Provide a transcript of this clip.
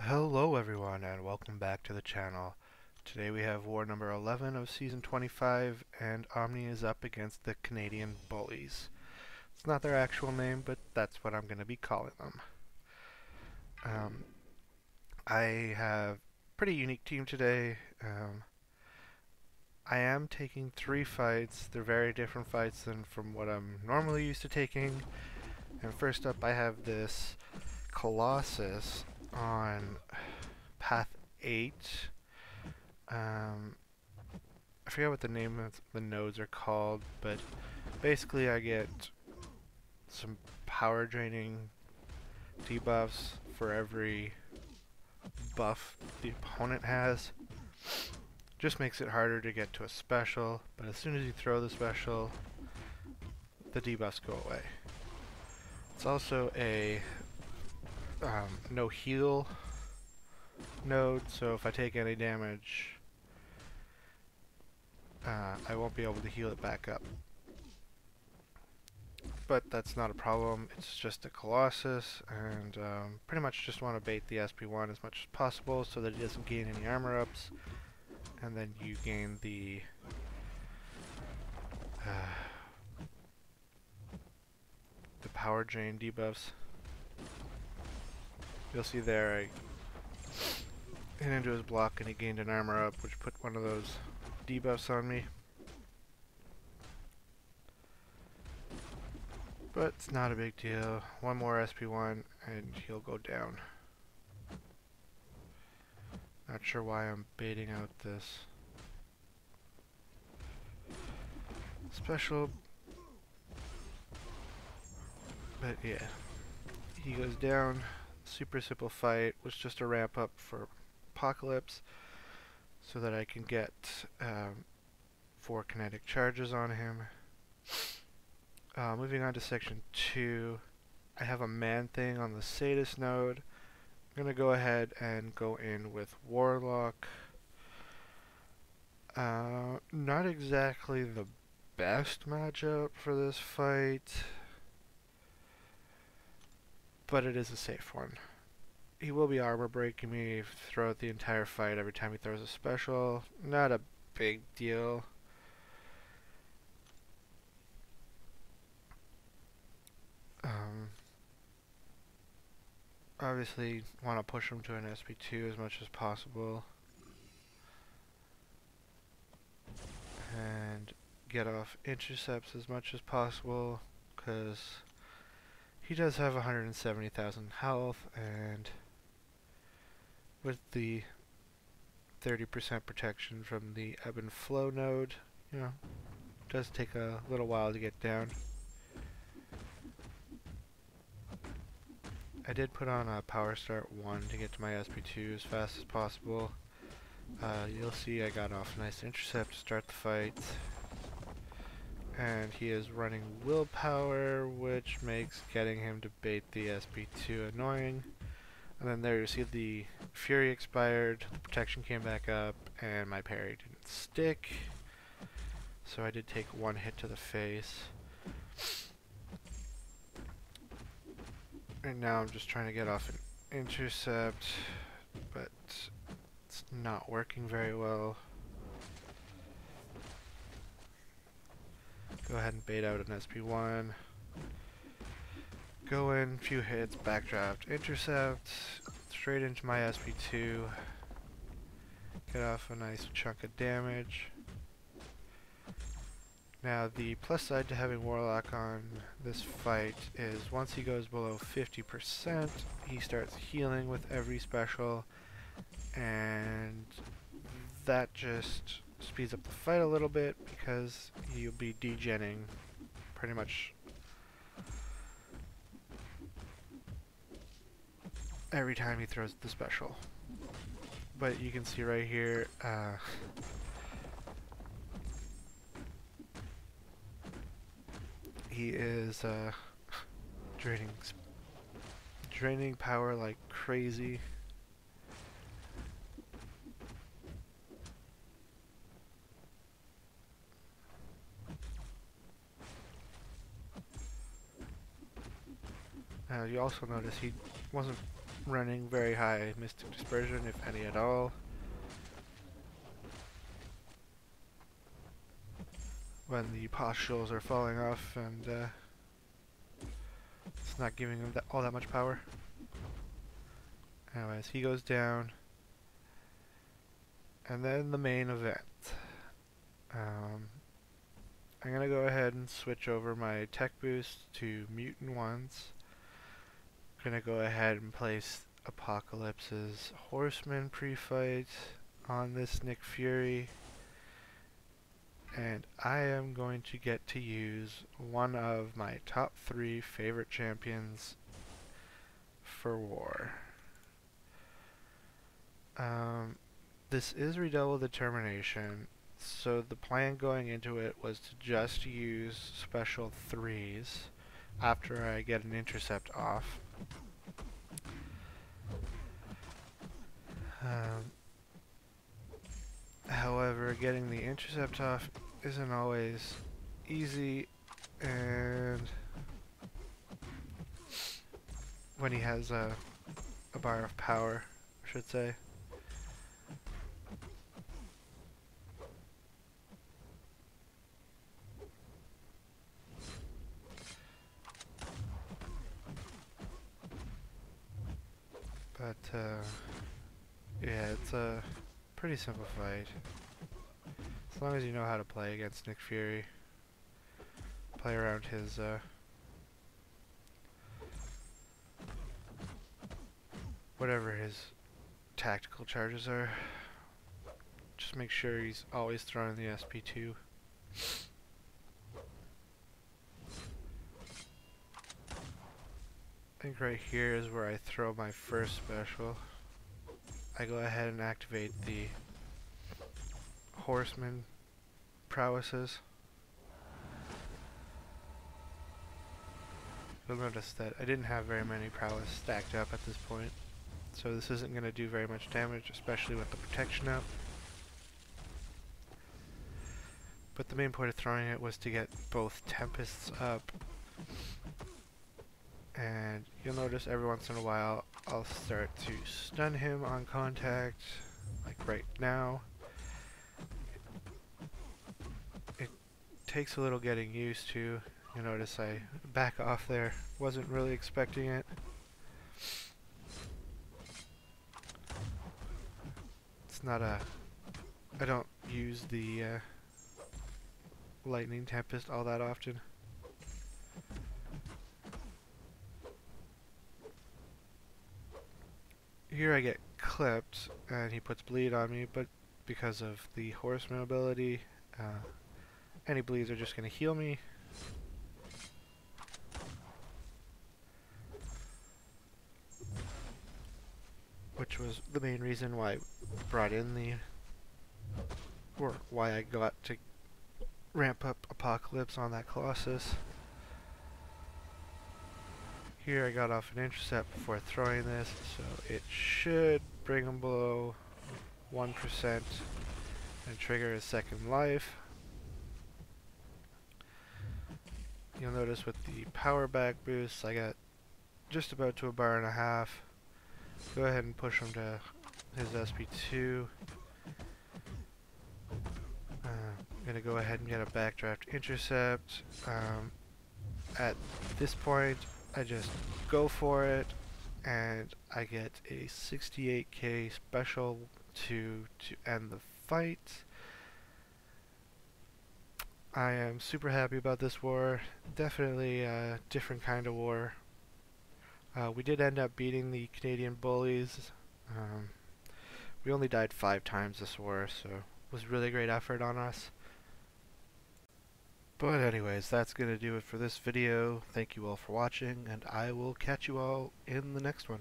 Hello everyone and welcome back to the channel. Today we have war number 11 of season 25 and Omni is up against the Canadian Bullies. It's not their actual name, but that's what I'm going to be calling them. Um, I have a pretty unique team today. I am taking 3 fights. They're very different fights than from what I'm normally used to taking. And first up I have this Colossus on Path 8. I forget what the name of the nodes are called, but basically I get some power draining debuffs for every buff the opponent has. Just makes it harder to get to a special, but as soon as you throw the special, the debuffs go away. It's also a no heal node, so if I take any damage, I won't be able to heal it back up. But that's not a problem. It's just a Colossus, and pretty much just want to bait the SP1 as much as possible so that it doesn't gain any armor ups, and then you gain the power drain debuffs. You'll see there I hit into his block and he gained an armor up, which put one of those debuffs on me. But it's not a big deal. One more SP1 and he'll go down. Not sure why I'm baiting out this special, but yeah, he goes down. Super simple fight. Was just a ramp up for Apocalypse so that I can get 4 kinetic charges on him. Moving on to section 2, I have a Man-Thing on the Sadist node. I'm going to go ahead and go in with Warlock. Not exactly the best matchup for this fight, but it is a safe one. He will be armor breaking me throughout the entire fight every time he throws a special. Not a big deal. Obviously want to push him to an SP2 as much as possible. And get off intercepts as much as possible, because he does have 170,000 health, and with the 30% protection from the ebb and flow node, you know, it does take a little while to get down. I did put on a power start 1 to get to my SP2 as fast as possible. You'll see I got off a nice intercept to start the fight. And he is running willpower, which makes getting him to bait the SP2 annoying. And then there you see the Fury expired, the protection came back up, and my parry didn't stick. So I did take 1 hit to the face. And now I'm just trying to get off an intercept, but it's not working very well. Go ahead and bait out an SP1. Go in, few hits, backdraft, intercept, straight into my SP2. Get off a nice chunk of damage. Now the plus side to having Warlock on this fight is once he goes below 50%, he starts healing with every special, and that just speeds up the fight a little bit because you'll be degenning pretty much every time he throws the special. But you can see right here, he is draining power like crazy. You also notice he wasn't running very high Mystic Dispersion, if any at all. When the postules are falling off and it's not giving him all that much power. Anyways, he goes down. And then the main event. I'm going to go ahead and switch over my tech boost to Mutant ones. I'm going to go ahead and place Apocalypse's Horseman pre-fight on this Nick Fury. And I am going to get to use one of my top 3 favorite champions for war. This is Redouble Determination, so the plan going into it was to just use special 3s after I get an intercept off. However, getting the intercept off isn't always easy, and when he has a bar of power, I should say. But yeah, it's a pretty simple fight. As long as you know how to play against Nick Fury. Play around his whatever his tactical charges are. Just make sure he's always throwing the SP2. I think right here is where I throw my first special. I go ahead and activate the Horseman prowesses. You'll notice that I didn't have very many prowess stacked up at this point, so this isn't going to do very much damage, especially with the protection up. But the main point of throwing it was to get both Tempests up. And you'll notice every once in a while I'll start to stun him on contact, like right now. It takes a little getting used to. You'll notice I back off there, wasn't really expecting it. It's not a... I don't use the Lightning Tempest all that often. Here I get clipped, and he puts bleed on me, but because of the Horseman ability, any bleeds are just going to heal me. Which was the main reason why I brought in the... or why I got to ramp up Apocalypse on that Colossus. Here I got off an intercept before throwing this, so it should bring him below 1% and trigger his second life. You'll notice with the power back boost, I got just about to a bar and a half. Go ahead and push him to his SP2. I'm going to go ahead and get a backdraft intercept. At this point, I just go for it, and I get a 68k special to end the fight. I am super happy about this war. Definitely a different kind of war. We did end up beating the Canadian bullies. We only died 5 times this war, so it was really great effort on us. But anyways, that's going to do it for this video. Thank you all for watching, and I will catch you all in the next one.